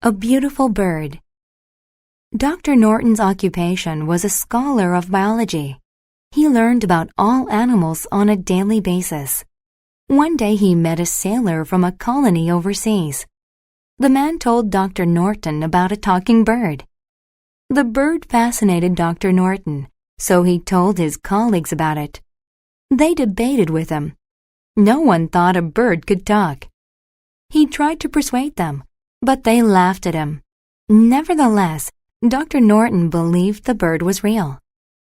A beautiful bird. Dr. Norton's occupation was a scholar of biology. He learned about all animals on a daily basis. One day he met a sailor from a colony overseas. The man told Dr. Norton about a talking bird. The bird fascinated Dr. Norton, so he told his colleagues about it. They debated with him. No one thought a bird could talk. He tried to persuade them, but they laughed at him. Nevertheless, Dr. Norton believed the bird was real.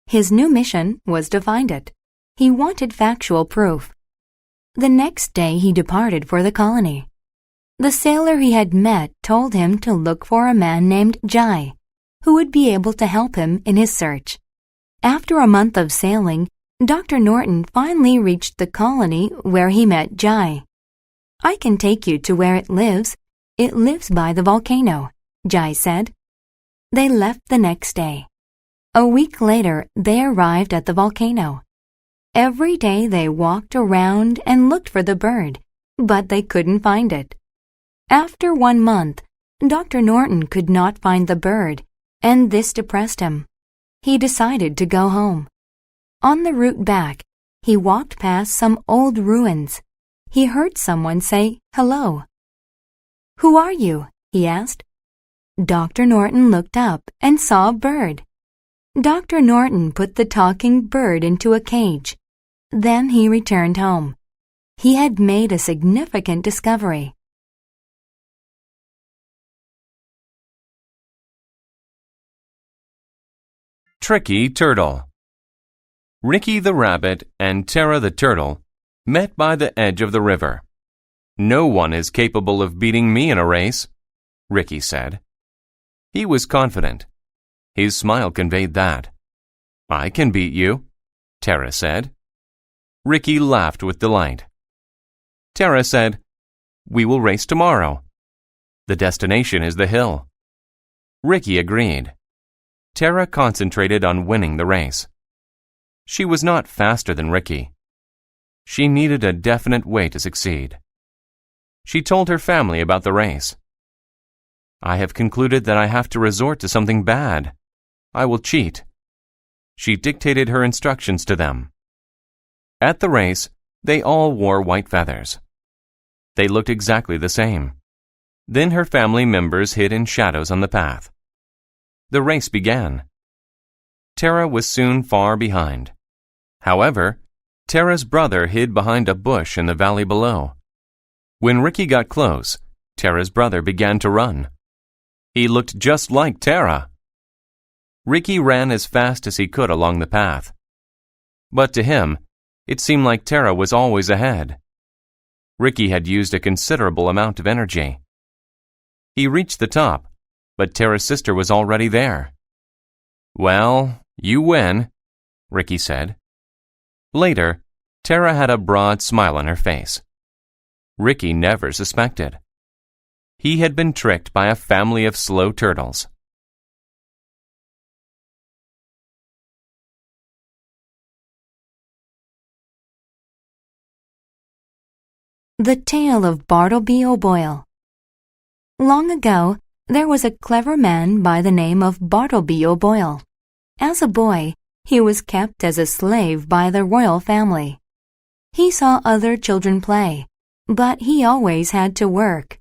His new mission was to find it. He wanted factual proof. The next day he departed for the colony. The sailor he had met told him to look for a man named Jai, who would be able to help him in his search. After a month of sailing, Dr. Norton finally reached the colony where he met Jai. "I can take you to where it lives. It lives by the volcano," Jai said. They left the next day. A week later, they arrived at the volcano. Every day they walked around and looked for the bird, but they couldn't find it. After 1 month, Dr. Norton could not find the bird, and this depressed him. He decided to go home. On the route back, he walked past some old ruins. He heard someone say hello. "Who are you?" he asked. Dr. Norton looked up and saw a bird. Dr. Norton put the talking bird into a cage. Then he returned home. He had made a significant discovery. Tricky Turtle. Ricky the rabbit and Tara the turtle met by the edge of the river. "No one is capable of beating me in a race," Ricky said. He was confident. His smile conveyed that. "I can beat you," Tara said. Ricky laughed with delight. Tara said, "We will race tomorrow. The destination is the hill." Ricky agreed. Tara concentrated on winning the race. She was not faster than Ricky. She needed a definite way to succeed. She told her family about the race. "I have concluded that I have to resort to something bad. I will cheat." She dictated her instructions to them. At the race, they all wore white feathers. They looked exactly the same. Then her family members hid in shadows on the path. The race began. Tara was soon far behind. However, Tara's brother hid behind a bush in the valley below. When Ricky got close, Tara's brother began to run. He looked just like Tara. Ricky ran as fast as he could along the path. But to him, it seemed like Tara was always ahead. Ricky had used a considerable amount of energy. He reached the top, but Tara's sister was already there. "Well, you win," Ricky said. Later, Tara had a broad smile on her face. Ricky never suspected. He had been tricked by a family of slow turtles. The Tale of Bartleby O'Boyle. Long ago, there was a clever man by the name of Bartleby O'Boyle. As a boy, he was kept as a slave by the royal family. He saw other children play, but he always had to work.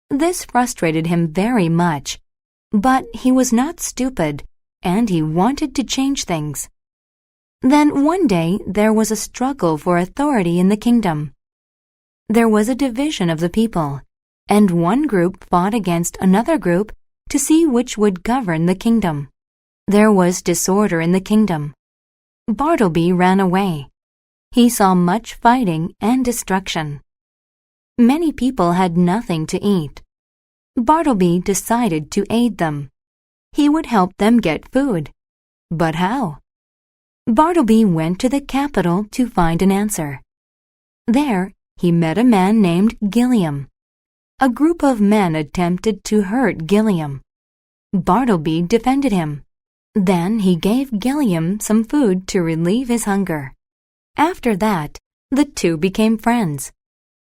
This frustrated him very much, but he was not stupid, and he wanted to change things. Then one day there was a struggle for authority in the kingdom. There was a division of the people, and one group fought against another group to see which would govern the kingdom. There was disorder in the kingdom. Bartleby ran away. He saw much fighting and destruction. Many people had nothing to eat. Bartleby decided to aid them. He would help them get food. But how? Bartleby went to the capital to find an answer. There, he met a man named Gilliam. A group of men attempted to hurt Gilliam. Bartleby defended him. Then he gave Gilliam some food to relieve his hunger. After that, the two became friends.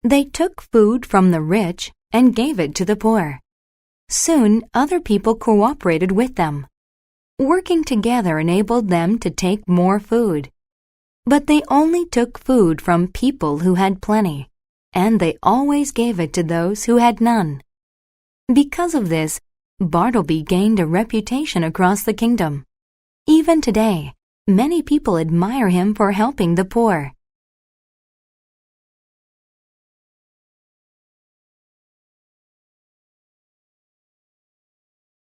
They took food from the rich and gave it to the poor. Soon, other people cooperated with them. Working together enabled them to take more food. But they only took food from people who had plenty, and they always gave it to those who had none. Because of this, Bartleby gained a reputation across the kingdom. Even today, many people admire him for helping the poor.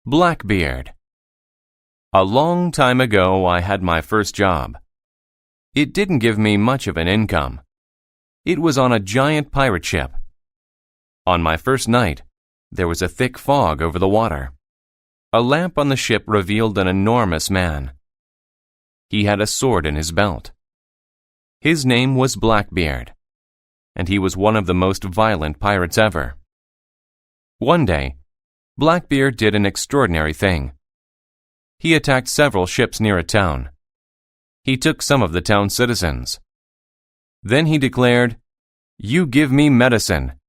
Blackbeard. A long time ago, I had my first job. It didn't give me much of an income. It was on a giant pirate ship. On my first night, there was a thick fog over the water. A lamp on the ship revealed an enormous man. He had a sword in his belt. His name was Blackbeard, and he was one of the most violent pirates ever. One day, Blackbeard did an extraordinary thing. He attacked several ships near a town. He took some of the town's citizens. Then he declared, "You give me medicine."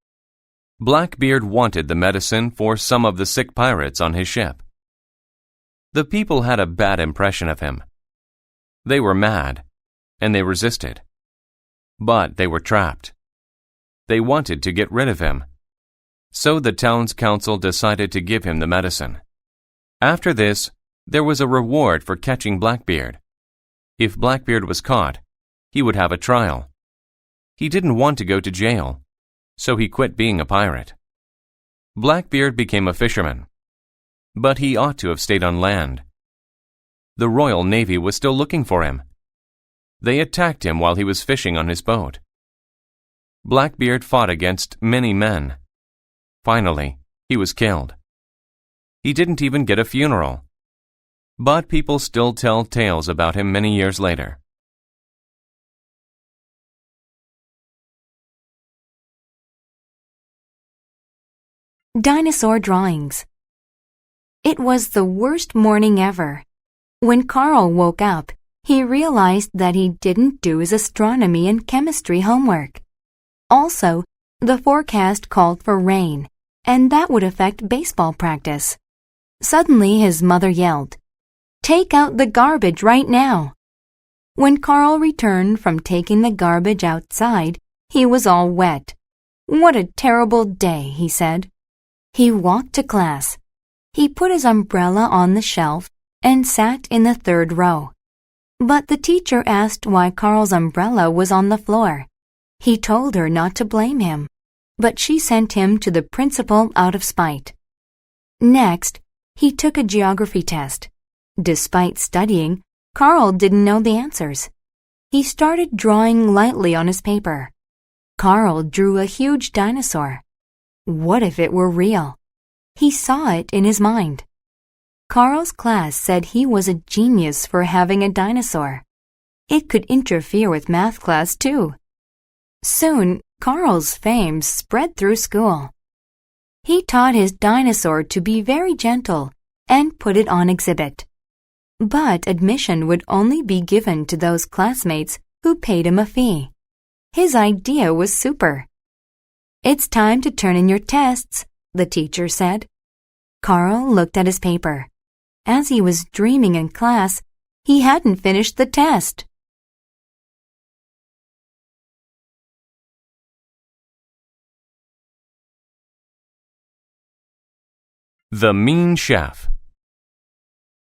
Blackbeard wanted the medicine for some of the sick pirates on his ship. The people had a bad impression of him. They were mad, and they resisted. But they were trapped. They wanted to get rid of him. So the town's council decided to give him the medicine. After this, there was a reward for catching Blackbeard. If Blackbeard was caught, he would have a trial. He didn't want to go to jail, so he quit being a pirate. Blackbeard became a fisherman, but he ought to have stayed on land. The Royal Navy was still looking for him. They attacked him while he was fishing on his boat. Blackbeard fought against many men. Finally, he was killed. He didn't even get a funeral. But people still tell tales about him many years later. Dinosaur drawings. It was the worst morning ever. When Carl woke up, he realized that he didn't do his astronomy and chemistry homework. Also, the forecast called for rain, and that would affect baseball practice. Suddenly, his mother yelled, "Take out the garbage right now!" When Carl returned from taking the garbage outside, he was all wet. "What a terrible day," he said. He walked to class. He put his umbrella on the shelf and sat in the third row. But the teacher asked why Carl's umbrella was on the floor. He told her not to blame him, but she sent him to the principal out of spite. Next, he took a geography test. Despite studying, Carl didn't know the answers. He started drawing lightly on his paper. Carl drew a huge dinosaur. What if it were real? He saw it in his mind. Carl's class said he was a genius for having a dinosaur. It could interfere with math class too. Soon, Carl's fame spread through school. He taught his dinosaur to be very gentle and put it on exhibit. But admission would only be given to those classmates who paid him a fee. His idea was super. "It's time to turn in your tests," the teacher said. Carl looked at his paper. As he was dreaming in class, he hadn't finished the test. The Mean Chef.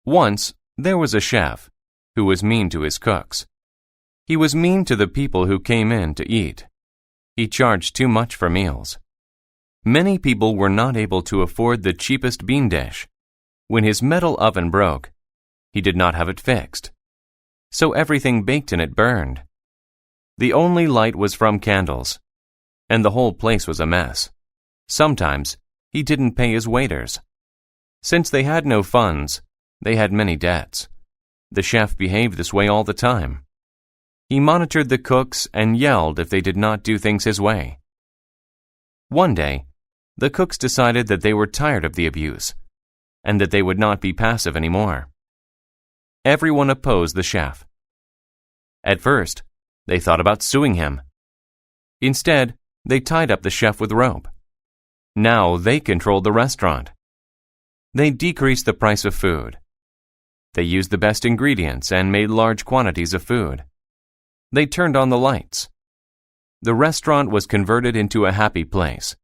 Once, there was a chef who was mean to his cooks. He was mean to the people who came in to eat. He charged too much for meals. Many people were not able to afford the cheapest bean dish. When his metal oven broke, he did not have it fixed. So everything baked in it burned. The only light was from candles, and the whole place was a mess. Sometimes, he didn't pay his waiters. Since they had no funds, they had many debts. The chef behaved this way all the time. He monitored the cooks and yelled if they did not do things his way. One day, the cooks decided that they were tired of the abuse, and that they would not be passive anymore. Everyone opposed the chef. At first, they thought about suing him. Instead, they tied up the chef with rope. Now they controlled the restaurant. They decreased the price of food. They used the best ingredients and made large quantities of food. They turned on the lights. The restaurant was converted into a happy place.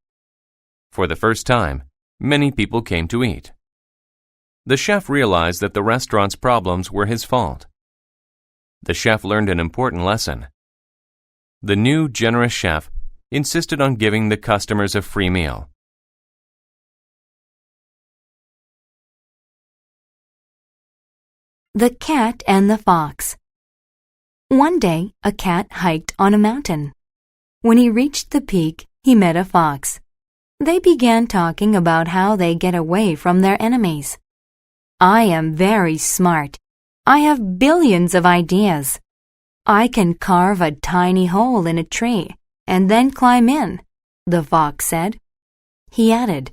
For the first time, many people came to eat. The chef realized that the restaurant's problems were his fault. The chef learned an important lesson. The new, generous chef insisted on giving the customers a free meal. The Cat and the Fox. One day, a cat hiked on a mountain. When he reached the peak, he met a fox. They began talking about how they get away from their enemies. "I am very smart. I have billions of ideas. I can carve a tiny hole in a tree and then climb in," the fox said. He added,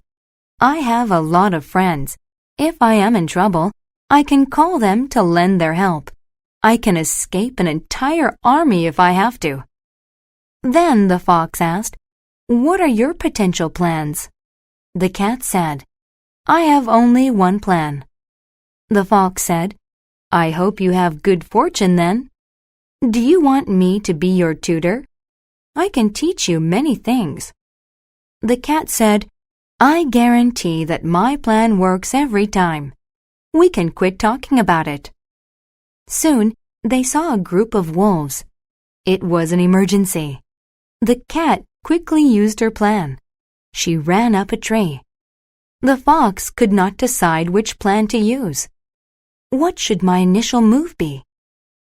"I have a lot of friends. If I am in trouble, I can call them to lend their help. I can escape an entire army if I have to." Then the fox asked, "What are your potential plans?" The cat said, "I have only one plan." The fox said, "I hope you have good fortune then. Do you want me to be your tutor? I can teach you many things." The cat said, "I guarantee that my plan works every time. We can quit talking about it." Soon, they saw a group of wolves. It was an emergency. The cat quickly used her plan. She ran up a tree. The fox could not decide which plan to use. What should my initial move be?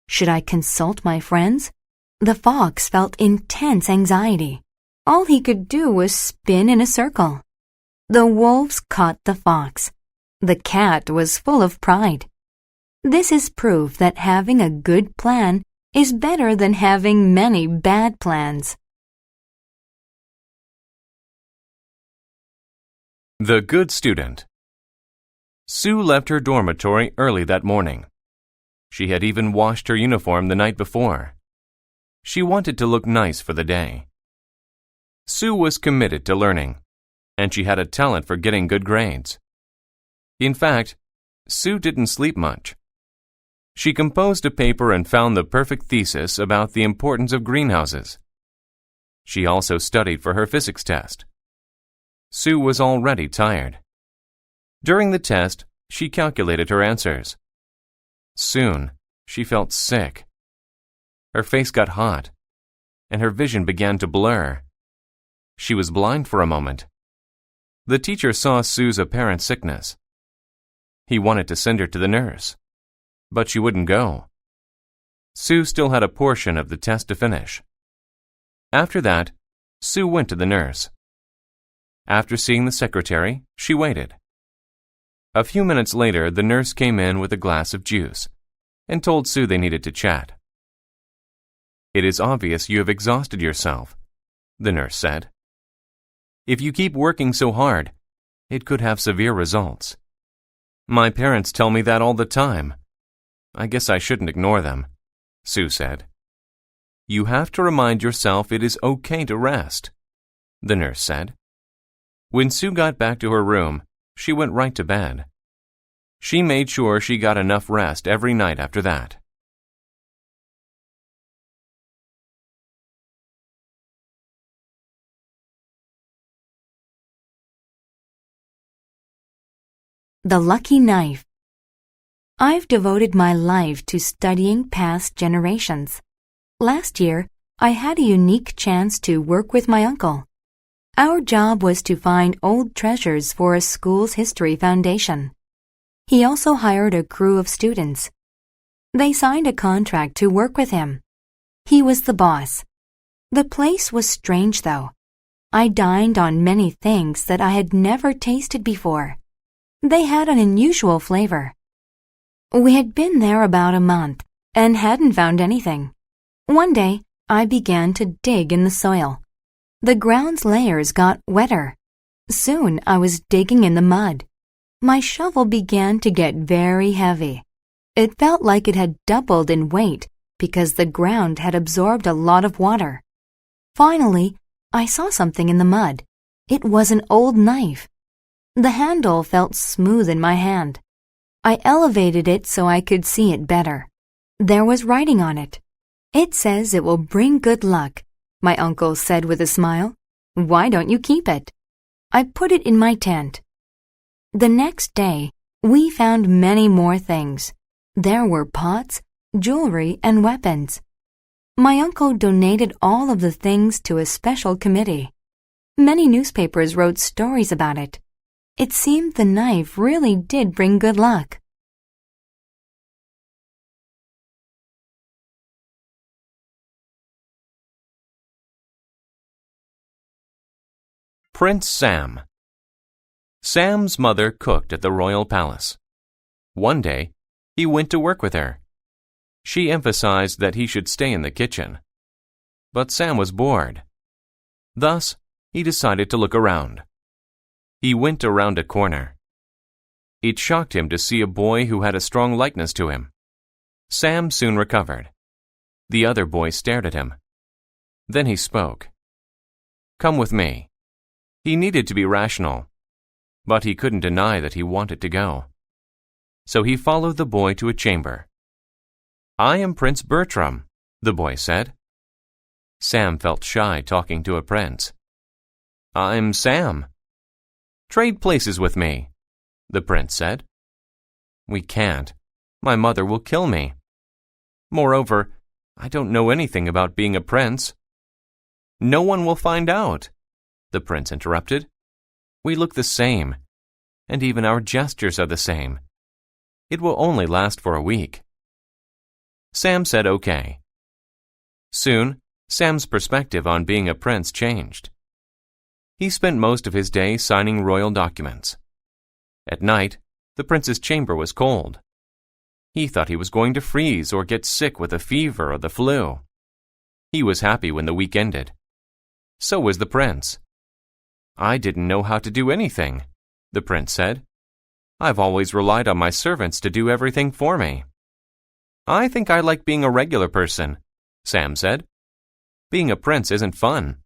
Should I consult my friends? The fox felt intense anxiety. All he could do was spin in a circle. The wolves caught the fox. The cat was full of pride. This is proof that having a good plan is better than having many bad plans. The Good Student. Sue left her dormitory early that morning. She had even washed her uniform the night before. She wanted to look nice for the day. Sue was committed to learning, and she had a talent for getting good grades. In fact, Sue didn't sleep much. She composed a paper and found the perfect thesis about the importance of greenhouses. She also studied for her physics test. Sue was already tired. During the test, she calculated her answers. Soon, she felt sick. Her face got hot, and her vision began to blur. She was blind for a moment. The teacher saw Sue's apparent sickness. He wanted to send her to the nurse, but she wouldn't go. Sue still had a portion of the test to finish. After that, Sue went to the nurse. After seeing the secretary, she waited. A few minutes later, the nurse came in with a glass of juice and told Sue they needed to chat. "It is obvious you have exhausted yourself," the nurse said. "If you keep working so hard, it could have severe results. My parents tell me that all the time. I guess I shouldn't ignore them," Sue said. "You have to remind yourself it is okay to rest," the nurse said. When Sue got back to her room, she went right to bed. She made sure she got enough rest every night after that. The Lucky Knife. I've devoted my life to studying past generations. Last year, I had a unique chance to work with my uncle. Our job was to find old treasures for a school's history foundation. He also hired a crew of students. They signed a contract to work with him. He was the boss. The place was strange, though. I dined on many things that I had never tasted before. They had an unusual flavor. We had been there about a month and hadn't found anything. One day, I began to dig in the soil. The ground's layers got wetter. Soon, I was digging in the mud. My shovel began to get very heavy. It felt like it had doubled in weight because the ground had absorbed a lot of water. Finally, I saw something in the mud. It was an old knife. The handle felt smooth in my hand. I elevated it so I could see it better. There was writing on it. "It says it will bring good luck," my uncle said with a smile. "Why don't you keep it?" I put it in my tent. The next day, we found many more things. There were pots, jewelry, and weapons. My uncle donated all of the things to a special committee. Many newspapers wrote stories about it. It seemed the knife really did bring good luck. Prince Sam. Sam's mother cooked at the royal palace. One day, he went to work with her. She emphasized that he should stay in the kitchen. But Sam was bored. Thus, he decided to look around. He went around a corner. It shocked him to see a boy who had a strong likeness to him. Sam soon recovered. The other boy stared at him. Then he spoke. "Come with me." He needed to be rational, but he couldn't deny that he wanted to go. So he followed the boy to a chamber. "I am Prince Bertram," the boy said. Sam felt shy talking to a prince. "I'm Sam." "Trade places with me," the prince said. "We can't. My mother will kill me. Moreover, I don't know anything about being a prince." "No one will find out," the prince interrupted. "We look the same, and even our gestures are the same. It will only last for a week." Sam said okay. Soon, Sam's perspective on being a prince changed. He spent most of his day signing royal documents. At night, the prince's chamber was cold. He thought he was going to freeze or get sick with a fever or the flu. He was happy when the week ended. So was the prince. "I didn't know how to do anything," the prince said. "I've always relied on my servants to do everything for me." "I think I like being a regular person," Sam said. "Being a prince isn't fun."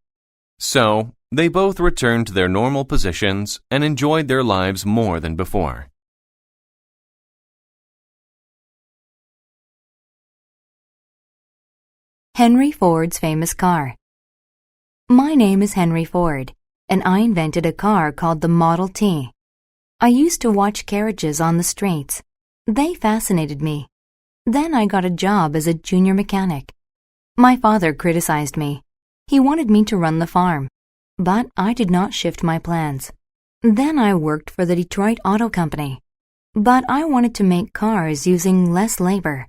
So, they both returned to their normal positions and enjoyed their lives more than before. Henry Ford's famous car. My name is Henry Ford, and I invented a car called the Model T. I used to watch carriages on the streets. They fascinated me. Then I got a job as a junior mechanic. My father criticized me. He wanted me to run the farm, but I did not shift my plans. Then I worked for the Detroit Auto Company, but I wanted to make cars using less labor.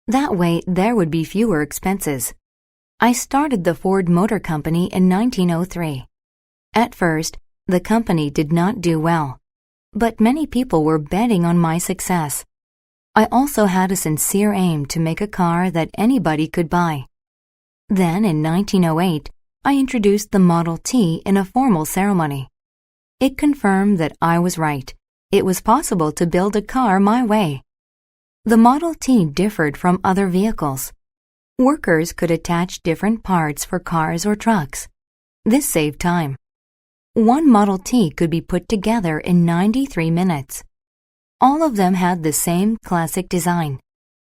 That way there would be fewer expenses. I started the Ford Motor Company in 1903. At first, the company did not do well, but many people were betting on my success. I also had a sincere aim to make a car that anybody could buy. Then, in 1908, I introduced the Model T in a formal ceremony. It confirmed that I was right. It was possible to build a car my way. The Model T differed from other vehicles. Workers could attach different parts for cars or trucks. This saved time. One Model T could be put together in 93 minutes. All of them had the same classic design.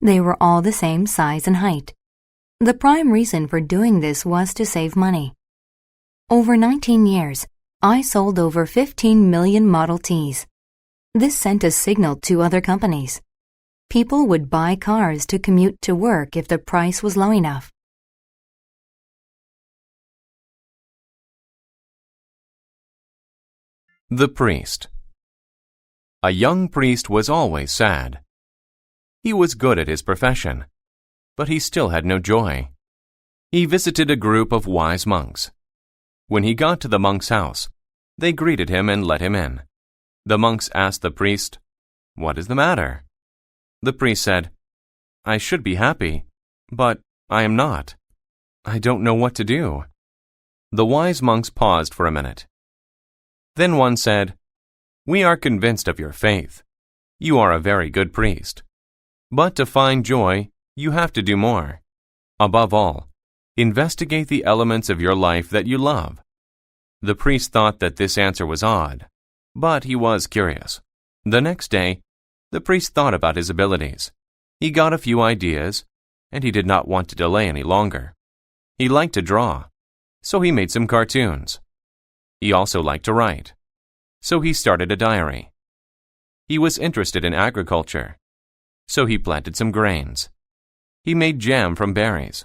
They were all the same size and height. The prime reason for doing this was to save money. Over 19 years, I sold over 15 million Model Ts. This sent a signal to other companies. People would buy cars to commute to work if the price was low enough. The priest. A young priest was always sad. He was good at his profession, but he still had no joy. He visited a group of wise monks. When he got to the monk's house, they greeted him and let him in. The monks asked the priest, "What is the matter?" The priest said, "I should be happy, but I am not. I don't know what to do." The wise monks paused for a minute. Then one said, "We are convinced of your faith. You are a very good priest. But to find joy, you have to do more. Above all, investigate the elements of your life that you love." The priest thought that this answer was odd. But he was curious. The next day, the priest thought about his abilities. He got a few ideas, and he did not want to delay any longer. He liked to draw, so he made some cartoons. He also liked to write, so he started a diary. He was interested in agriculture, so he planted some grains. He made jam from berries.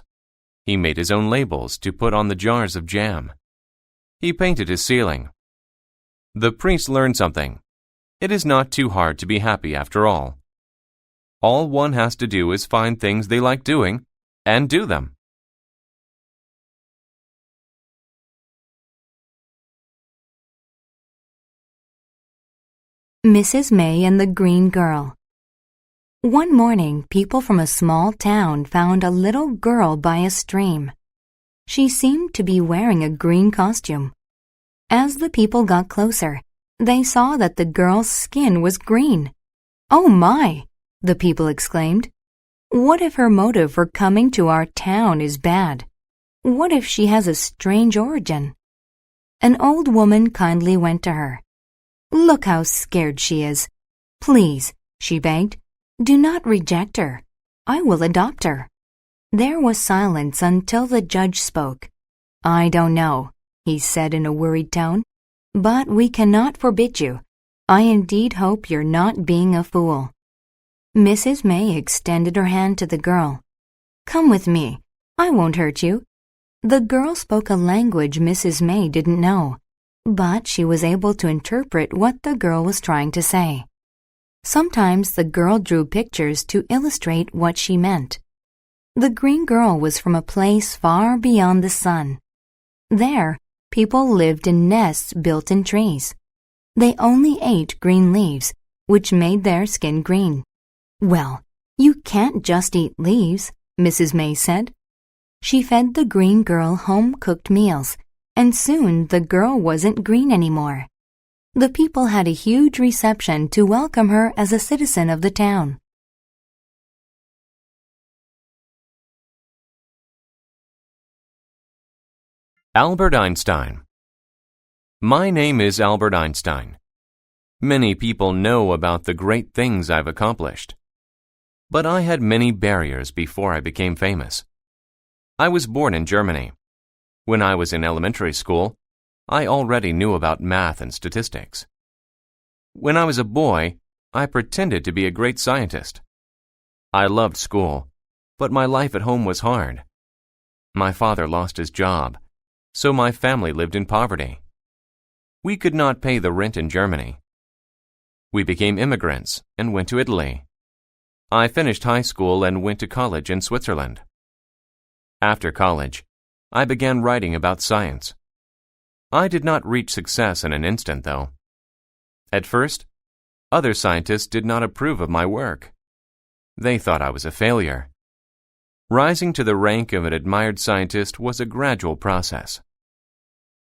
He made his own labels to put on the jars of jam. He painted his ceiling. The priest learned something. It is not too hard to be happy after all. All one has to do is find things they like doing and do them. Mrs. May and the Green Girl. One morning, people from a small town found a little girl by a stream. She seemed to be wearing a green costume. As the people got closer, they saw that the girl's skin was green. "Oh my!" the people exclaimed. "What if her motive for coming to our town is bad? What if she has a strange origin?" An old woman kindly went to her. "Look how scared she is. Please," she begged, "do not reject her. I will adopt her." There was silence until the judge spoke. "I don't know," he said in a worried tone, "but we cannot forbid you. I indeed hope you're not being a fool." Mrs. May extended her hand to the girl. "Come with me. I won't hurt you." The girl spoke a language Mrs. May didn't know, but she was able to interpret what the girl was trying to say. Sometimes the girl drew pictures to illustrate what she meant. The green girl was from a place far beyond the sun. There, people lived in nests built in trees. They only ate green leaves, which made their skin green. "Well, you can't just eat leaves," Mrs. May said. She fed the green girl home-cooked meals, and soon the girl wasn't green anymore. The people had a huge reception to welcome her as a citizen of the town. Albert Einstein. My name is Albert Einstein. Many people know about the great things I've accomplished. But I had many barriers before I became famous. I was born in Germany. When I was in elementary school, I already knew about math and statistics. When I was a boy, I pretended to be a great scientist. I loved school, but my life at home was hard. My father lost his job, so my family lived in poverty. We could not pay the rent in Germany. We became immigrants and went to Italy. I finished high school and went to college in Switzerland. After college, I began writing about science. I did not reach success in an instant, though. At first, other scientists did not approve of my work. They thought I was a failure. Rising to the rank of an admired scientist was a gradual process.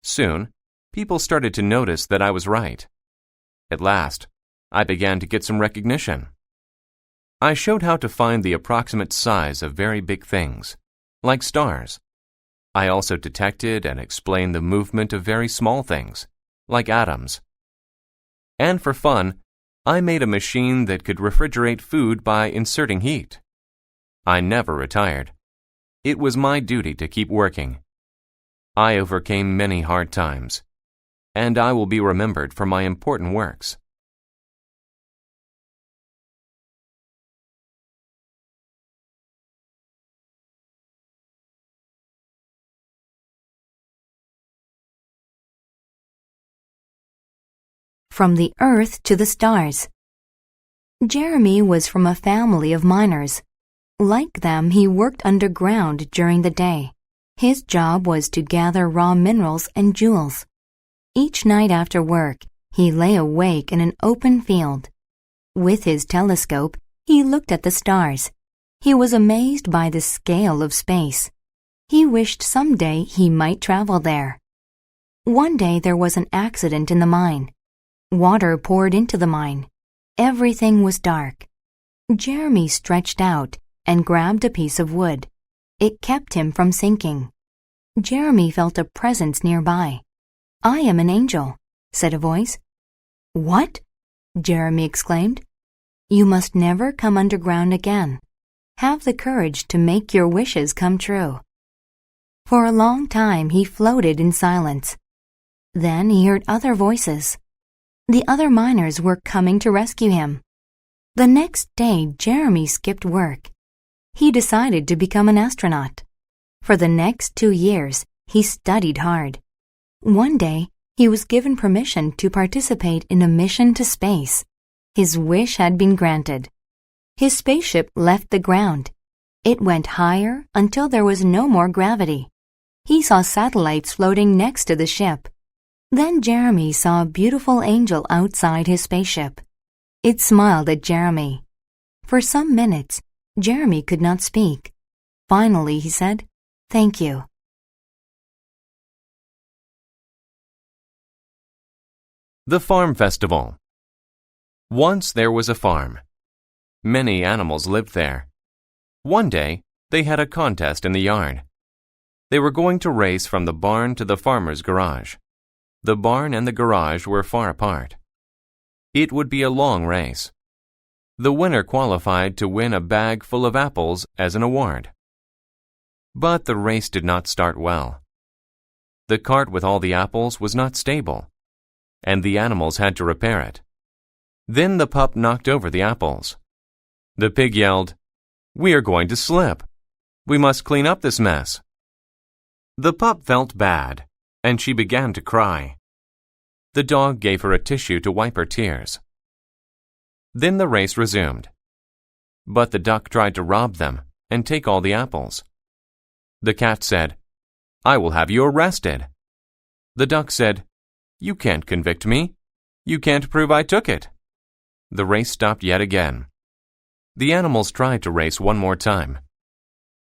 Soon, people started to notice that I was right. At last, I began to get some recognition. I showed how to find the approximate size of very big things, like stars. I also detected and explained the movement of very small things, like atoms. And for fun, I made a machine that could refrigerate food by inserting heat. I never retired. It was my duty to keep working. I overcame many hard times, and I will be remembered for my important works. From the earth to the stars. Jeremy was from a family of miners. Like them, he worked underground during the day. His job was to gather raw minerals and jewels. Each night after work, he lay awake in an open field. With his telescope, he looked at the stars. He was amazed by the scale of space. He wished someday he might travel there. One day there was an accident in the mine. Water poured into the mine. Everything was dark. Jeremy stretched out and grabbed a piece of wood. It kept him from sinking. Jeremy felt a presence nearby. "I am an angel," said a voice. "What?" Jeremy exclaimed. "You must never come underground again. Have the courage to make your wishes come true." For a long time he floated in silence. Then he heard other voices. The other miners were coming to rescue him. The next day, Jeremy skipped work. He decided to become an astronaut. For the next 2 years, he studied hard. One day, he was given permission to participate in a mission to space. His wish had been granted. His spaceship left the ground. It went higher until there was no more gravity. He saw satellites floating next to the ship. Then Jeremy saw a beautiful angel outside his spaceship. It smiled at Jeremy. For some minutes, Jeremy could not speak. Finally, he said, "Thank you." The Farm Festival. Once there was a farm. Many animals lived there. One day, they had a contest in the yard. They were going to race from the barn to the farmer's garage. The barn and the garage were far apart. It would be a long race. The winner qualified to win a bag full of apples as an award. But the race did not start well. The cart with all the apples was not stable, and the animals had to repair it. Then the pup knocked over the apples. The pig yelled, "We are going to slip. We must clean up this mess." The pup felt bad, and she began to cry. The dog gave her a tissue to wipe her tears. Then the race resumed. But the duck tried to rob them and take all the apples. The cat said, "I will have you arrested." The duck said, "You can't convict me. You can't prove I took it." The race stopped yet again. The animals tried to race one more time.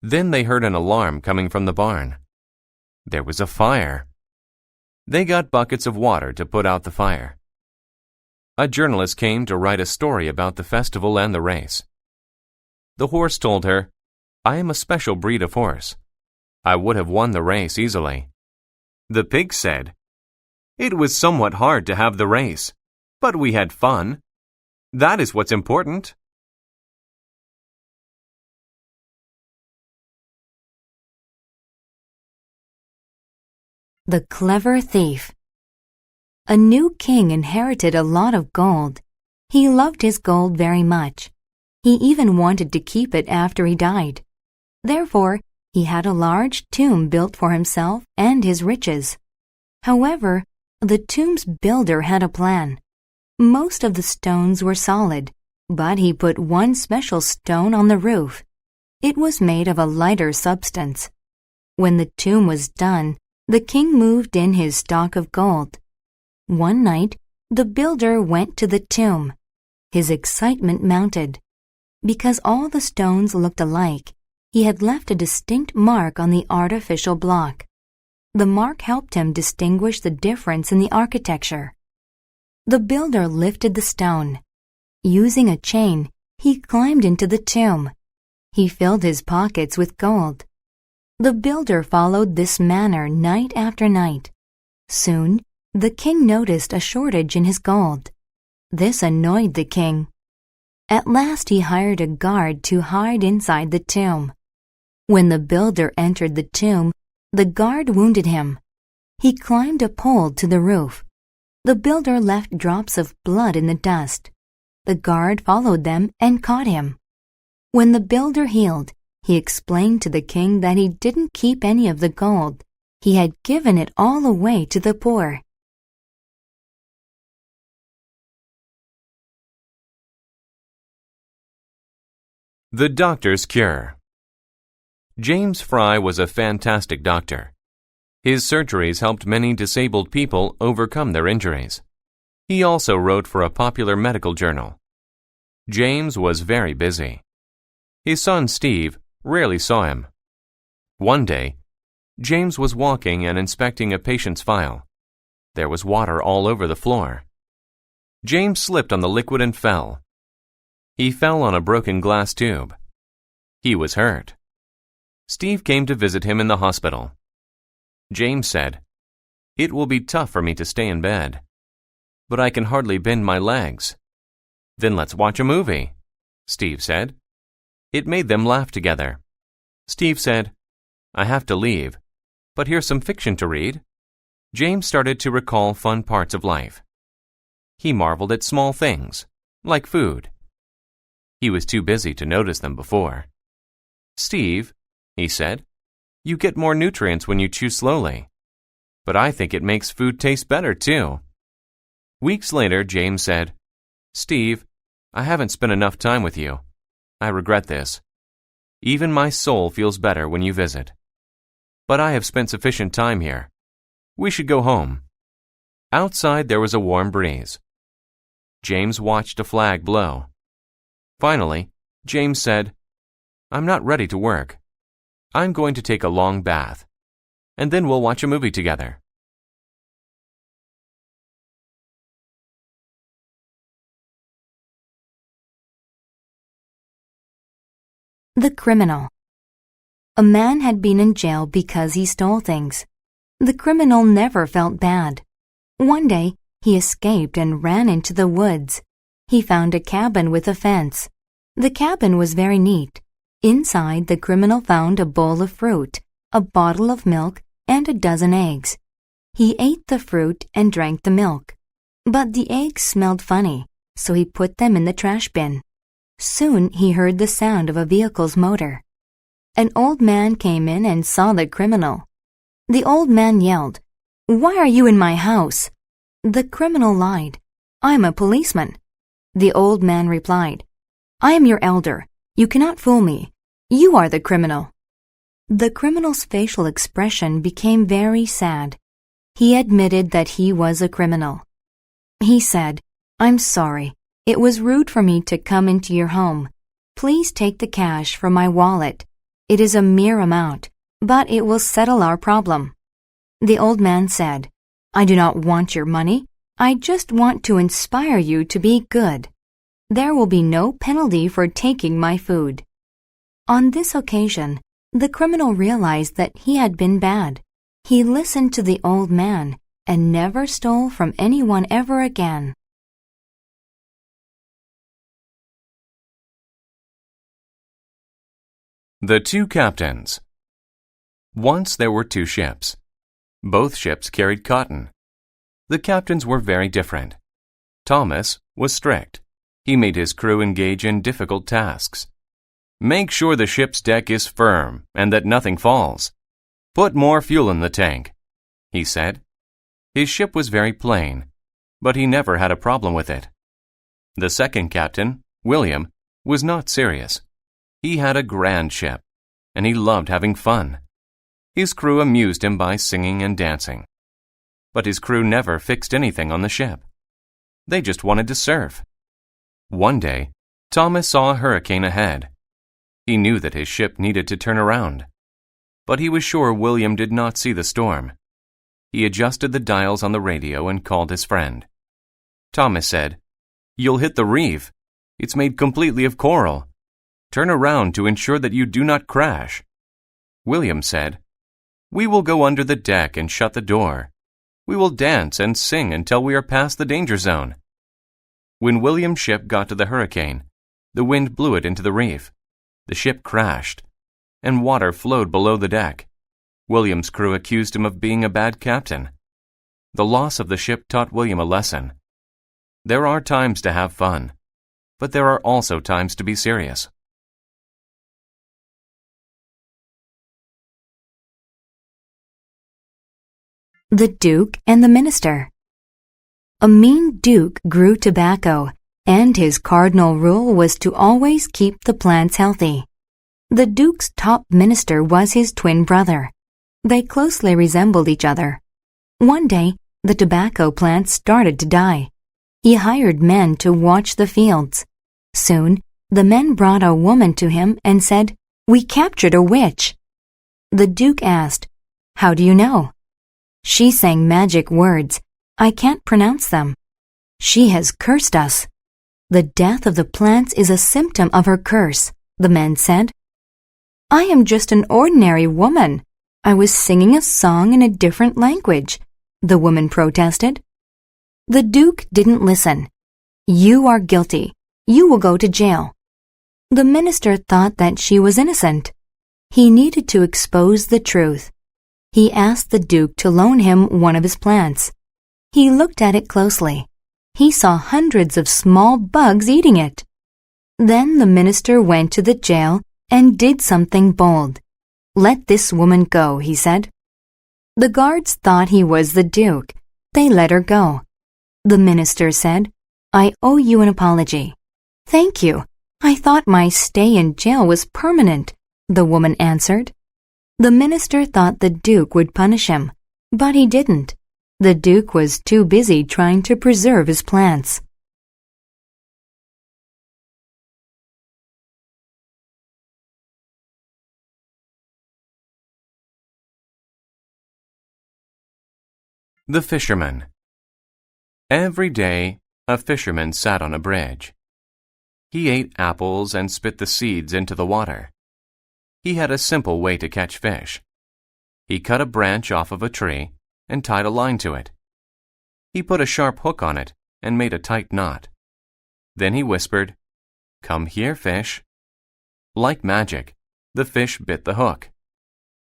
Then they heard an alarm coming from the barn. There was a fire. They got buckets of water to put out the fire. A journalist came to write a story about the festival and the race. The horse told her, "I am a special breed of horse. I would have won the race easily." The pig said, "It was somewhat hard to have the race, but we had fun. That is what's important." The Clever Thief. A new king inherited a lot of gold. He loved his gold very much. He even wanted to keep it after he died. Therefore, he had a large tomb built for himself and his riches. However, the tomb's builder had a plan. Most of the stones were solid, but he put one special stone on the roof. It was made of a lighter substance. When the tomb was done, the king moved in his stock of gold. One night, the builder went to the tomb. His excitement mounted. Because all the stones looked alike, he had left a distinct mark on the artificial block. The mark helped him distinguish the difference in the architecture. The builder lifted the stone. Using a chain, he climbed into the tomb. He filled his pockets with gold. The builder followed this manner night after night. Soon, the king noticed a shortage in his gold. This annoyed the king. At last he hired a guard to hide inside the tomb. When the builder entered the tomb, the guard wounded him. He climbed a pole to the roof. The builder left drops of blood in the dust. The guard followed them and caught him. When the builder healed, he explained to the king that he didn't keep any of the gold. He had given it all away to the poor. The Doctor's Cure. James Fry was a fantastic doctor. His surgeries helped many disabled people overcome their injuries. He also wrote for a popular medical journal. James was very busy. His son Steve rarely saw him. One day, James was walking and inspecting a patient's file. There was water all over the floor. James slipped on the liquid and fell. He fell on a broken glass tube. He was hurt. Steve came to visit him in the hospital. James said, "It will be tough for me to stay in bed." but I can hardly bend my legs." "Then let's watch a movie," Steve said. It made them laugh together. Steve said, "I have to leave, but here's some fiction to read." James started to recall fun parts of life. He marveled at small things, like food. He was too busy to notice them before. "Steve," he said, "you get more nutrients when you chew slowly. But I think it makes food taste better, too." Weeks later, James said, "Steve, I haven't spent enough time with you. I regret this. Even my soul feels better when you visit. But I have spent sufficient time here. We should go home." Outside there was a warm breeze. James watched a flag blow. Finally, James said, "I'm not ready to work. I'm going to take a long bath, and then we'll watch a movie together." The criminal. A man had been in jail because he stole things. The criminal never felt bad. One day, he escaped and ran into the woods. He found a cabin with a fence. The cabin was very neat. Inside, the criminal found a bowl of fruit, a bottle of milk, and a dozen eggs. He ate the fruit and drank the milk. But the eggs smelled funny, so he put them in the trash bin. Soon he heard the sound of a vehicle's motor. An old man came in and saw the criminal. The old man yelled, "Why are you in my house?" The criminal lied, "I'm a policeman." The old man replied, "I am your elder. You cannot fool me. You are the criminal." The criminal's facial expression became very sad. He admitted that he was a criminal. He said, "I'm sorry. It was rude for me to come into your home. Please take the cash from my wallet. It is a mere amount, but it will settle our problem." The old man said, "I do not want your money. I just want to inspire you to be good. There will be no penalty for taking my food." On this occasion, the criminal realized that he had been bad. He listened to the old man and never stole from anyone ever again. The Two Captains. Once there were two ships. Both ships carried cotton. The captains were very different. Thomas was strict. He made his crew engage in difficult tasks. "Make sure the ship's deck is firm and that nothing falls. Put more fuel in the tank," he said. His ship was very plain, but he never had a problem with it. The second captain, William, was not serious. He had a grand ship, and he loved having fun. His crew amused him by singing and dancing. But his crew never fixed anything on the ship. They just wanted to surf. One day, Thomas saw a hurricane ahead. He knew that his ship needed to turn around, but he was sure William did not see the storm. He adjusted the dials on the radio and called his friend. Thomas said, "You'll hit the reef. It's made completely of coral. Turn around to ensure that you do not crash." William said, "We will go under the deck and shut the door. We will dance and sing until we are past the danger zone." When William's ship got to the hurricane, the wind blew it into the reef. The ship crashed, and water flowed below the deck. William's crew accused him of being a bad captain. The loss of the ship taught William a lesson. There are times to have fun, but there are also times to be serious. The Duke and the Minister. A mean duke grew tobacco, and his cardinal rule was to always keep the plants healthy. The duke's top minister was his twin brother. They closely resembled each other. One day, the tobacco plants started to die. He hired men to watch the fields. Soon, the men brought a woman to him and said, "We captured a witch." The duke asked, "How do you know?" "She sang magic words. I can't pronounce them. She has cursed us." "The death of the plants is a symptom of her curse," the men said. "I am just an ordinary woman. I was singing a song in a different language," the woman protested. The Duke didn't listen. "You are guilty. You will go to jail." The minister thought that she was innocent. He needed to expose the truth. He asked the Duke to loan him one of his plants. He looked at it closely. He saw hundreds of small bugs eating it. Then the minister went to the jail and did something bold. "Let this woman go," he said. The guards thought he was the Duke. They let her go. The minister said, "I owe you an apology." "Thank you. I thought my stay in jail was permanent," the woman answered. The minister thought the Duke would punish him, but he didn't. The Duke was too busy trying to preserve his plants. The fisherman. Every day, a fisherman sat on a bridge. He ate apples and spit the seeds into the water. He had a simple way to catch fish. He cut a branch off of a tree and tied a line to it. He put a sharp hook on it and made a tight knot. Then he whispered, "Come here, fish." Like magic, the fish bit the hook.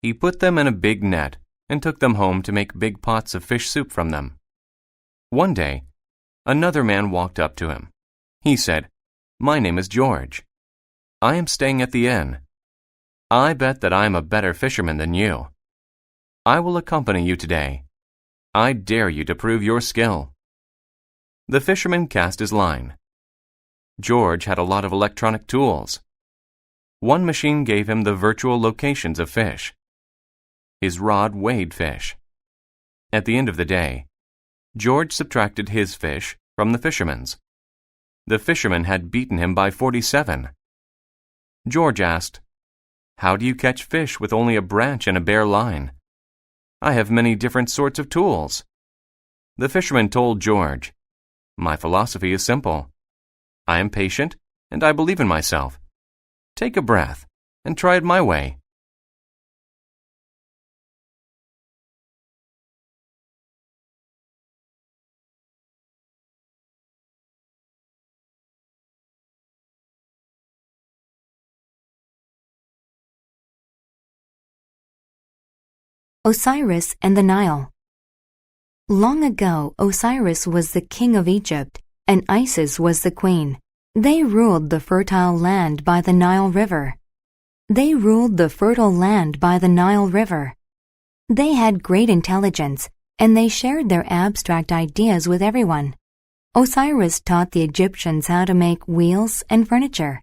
He put them in a big net and took them home to make big pots of fish soup from them. One day, another man walked up to him. He said, "My name is George. I am staying at the inn. I bet that I am a better fisherman than you. I will accompany you today. I dare you to prove your skill." The fisherman cast his line. George had a lot of electronic tools. One machine gave him the virtual locations of fish. His rod weighed fish. At the end of the day, George subtracted his fish from the fisherman's. The fisherman had beaten him by 47. George asked, "How do you catch fish with only a branch and a bare line?" "I have many different sorts of tools." The fisherman told George, "My philosophy is simple. I am patient and I believe in myself. Take a breath and try it my way." Osiris and the Nile. Long ago, Osiris was the king of Egypt, and Isis was the queen. They ruled the fertile land by the Nile River. They had great intelligence, and they shared their abstract ideas with everyone. Osiris taught the Egyptians how to make wheels and furniture.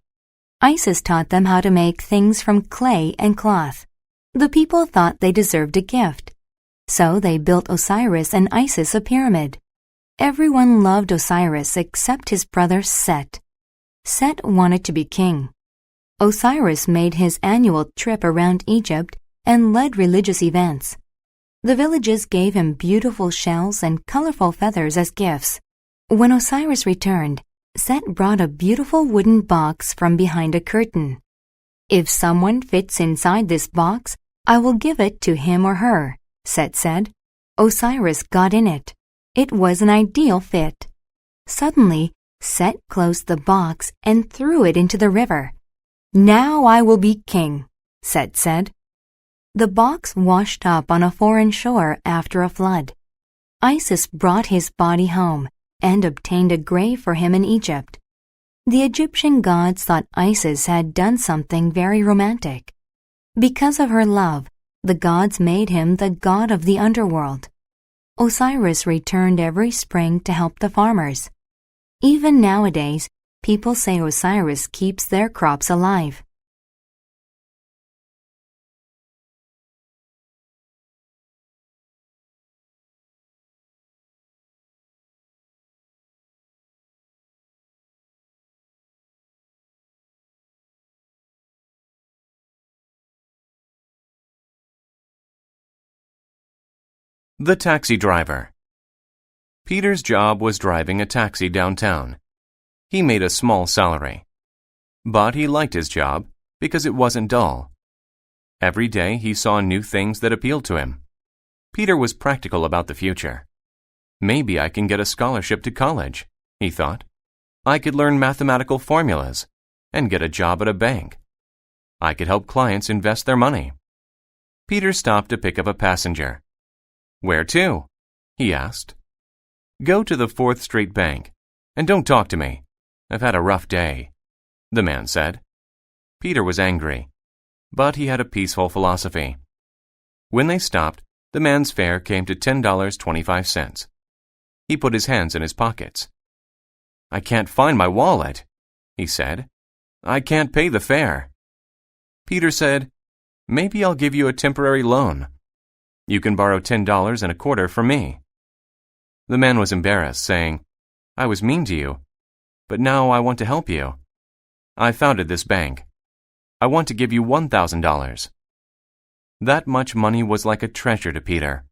Isis taught them how to make things from clay and cloth. The people thought they deserved a gift. So they built Osiris and Isis a pyramid. Everyone loved Osiris except his brother Set. Set wanted to be king. Osiris made his annual trip around Egypt and led religious events. The villages gave him beautiful shells and colorful feathers as gifts. When Osiris returned, Set brought a beautiful wooden box from behind a curtain. "If someone fits inside this box, I will give it to him or her," Set said. Osiris got in it. It was an ideal fit. Suddenly, Set closed the box and threw it into the river. "Now I will be king," Set said. The box washed up on a foreign shore after a flood. Isis brought his body home and obtained a grave for him in Egypt. The Egyptian gods thought Isis had done something very romantic. Because of her love, the gods made him the god of the underworld. Osiris returned every spring to help the farmers. Even nowadays, people say Osiris keeps their crops alive. The taxi driver. Peter's job was driving a taxi downtown. He made a small salary. But he liked his job because it wasn't dull. Every day he saw new things that appealed to him. Peter was practical about the future. Maybe I can get a scholarship to college, he thought. I could learn mathematical formulas and get a job at a bank. I could help clients invest their money. Peter stopped to pick up a passenger. Where to? He asked. Go to the 4th Street Bank, and don't talk to me. I've had a rough day, the man said. Peter was angry, but he had a peaceful philosophy. When they stopped, the man's fare came to $10.25. He put his hands in his pockets. I can't find my wallet, he said. I can't pay the fare. Peter said, maybe I'll give you a temporary loan. You can borrow $10.25 from me. The man was embarrassed, saying, I was mean to you, but now I want to help you. I founded this bank. I want to give you $1,000. That much money was like a treasure to Peter.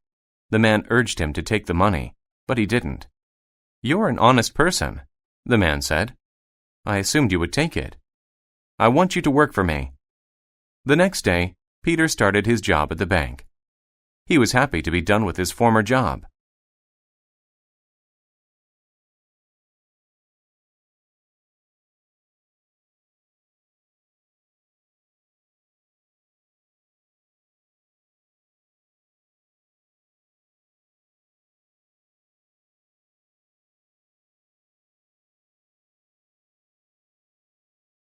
The man urged him to take the money, but he didn't. You're an honest person, the man said. I assumed you would take it. I want you to work for me. The next day, Peter started his job at the bank. He was happy to be done with his former job.